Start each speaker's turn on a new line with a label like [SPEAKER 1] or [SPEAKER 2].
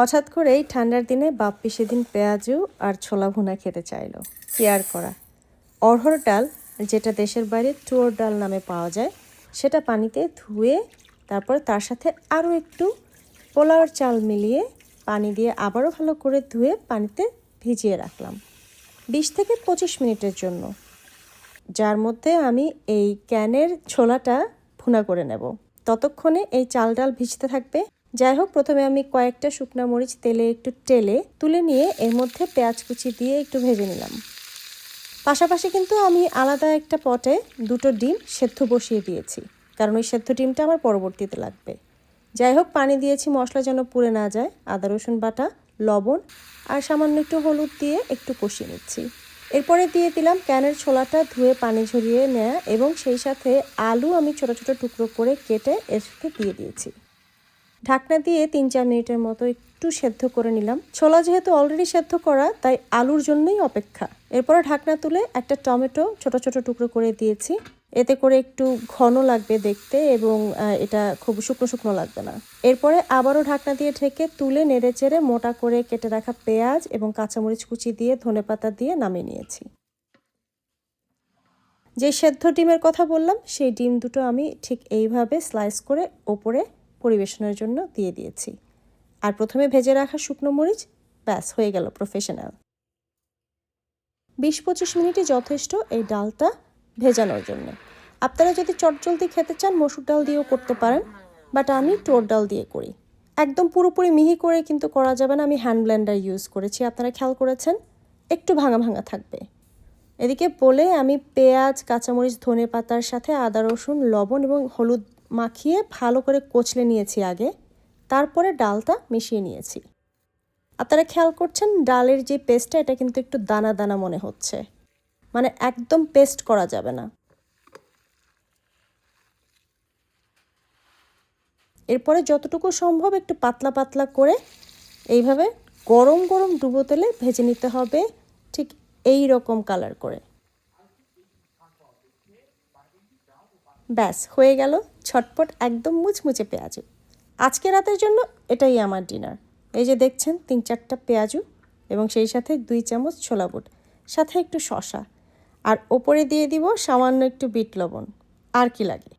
[SPEAKER 1] হঠাৎ করেই ঠান্ডার দিনে বাপ্পি সেদিন পেঁয়াজু আর ছোলা ভুনা খেতে চাইলো। কেয়ার করা অড়হর ডাল, যেটা দেশের বাইরে তুয়োর ডাল নামে পাওয়া যায়, সেটা পানিতে ধুয়ে তারপর তার সাথে আরও একটু পোলাওর চাল মিলিয়ে পানি দিয়ে আবারও ভালো করে ধুয়ে পানিতে ভিজিয়ে রাখলাম 20 থেকে 25 মিনিটের জন্য, যার মধ্যে আমি এই ক্যানের ছোলাটা ভুনা করে নেব। ততক্ষণে এই চাল ডাল ভিজতে থাকবে। যাই হোক, প্রথমে আমি কয়েকটা শুকনো মরিচ তেলে একটু টেলে তুলে নিয়ে এর মধ্যে পেঁয়াজ কুচি দিয়ে একটু ভেজে নিলাম। পাশাপাশি কিন্তু আমি আলাদা একটা পটে 2টো ডিম সেদ্ধ বসিয়ে দিয়েছি, কারণ ওই সেদ্ধ ডিমটা আমার পরবর্তীতে লাগবে। যাই হোক, পানি দিয়েছি মশলা যেন পুড়ে না যায়। আদা রসুন বাটা, লবণ আর সামান্য একটু হলুদ দিয়ে একটু কষিয়ে নিচ্ছি। এরপরে দিয়ে দিলাম ক্যানের ছোলাটা ধুয়ে পানি ঝরিয়ে নেওয়া, এবং সেই সাথে আলু আমি ছোটো ছোটো টুকরো করে কেটে এর সাথে দিয়ে দিয়েছি। ঢাকনা দিয়ে 3-4 মিনিটের মতো একটু সেদ্ধ করে নিলাম। ছোলা যেহেতু অলরেডি সেদ্ধ করা, তাই আলুর জন্যই অপেক্ষা। এরপরে ঢাকনা তুলে একটা টমেটো ছোট ছোট টুকরো করে দিয়েছি। এতে করে একটু ঘন লাগবে দেখতে, এবং এটা খুব শুকনো শুকনো লাগবে না। এরপরে আবারও ঢাকনা দিয়ে ঢেকে তুলে নেড়ে চেড়ে মোটা করে কেটে রাখা পেঁয়াজ এবং কাঁচামরিচ কুচি দিয়ে ধনেপাতা দিয়ে নামিয়ে নিয়েছি। যে সেদ্ধ ডিমের কথা বললাম, সেই ডিম দুটো আমি ঠিক এইভাবে স্লাইস করে ওপরে পরিবেশনের জন্য দিয়ে দিয়েছি। আর প্রথমে ভেজে রাখা শুকনো মরিচ, ব্যাস হয়ে গেল প্রফেশনাল। 20-25 মিনিটই যথেষ্ট এই ডালটা ভেজানোর জন্য। আপনারা যদি চটজলদি খেতে চান মসুর ডাল দিয়েও করতে পারেন, বাট আমি টোর ডাল দিয়ে করি। একদম পুরোপুরি মিহি করে কিন্তু করা যাবে না, আমি হ্যান্ড ব্লেন্ডার ইউজ করেছি, আপনারা খেয়াল করেছেন, একটু ভাঙা ভাঙা থাকবে। এদিকে বলে আমি পেঁয়াজ, কাঁচামরিচ, ধনেপাতার সাথে আদা রসুন, লবণ এবং হলুদ মাখিয়ে ভালো করে কচলে নিয়েছি আগে, তারপরে ডালটা মিশিয়ে নিয়েছি। আপনারা খেয়াল করছেন ডালের যে পেস্টটা, এটা কিন্তু একটু দানা দানা মনে হচ্ছে, মানে একদম পেস্ট করা যাবে না। এরপরে যতটুকু সম্ভব একটু পাতলা পাতলা করে এইভাবে গরম গরম ডুবো তেলে ভেজে নিতে হবে, ঠিক এই রকম কালার করে। ব্যাস হয়ে গেল ছটপট একদম মুচমুচে পেঁয়াজু। আজকে রাতের জন্য এটাই আমার ডিনার। এই যে দেখছেন 3-4টা পেঁয়াজু, এবং সেই সাথে 2 চামচ ছোলা বুট, সাথে একটু শসা, আর ওপরে দিয়ে দিব সামান্য একটু বিট লবণ। আর কি লাগে।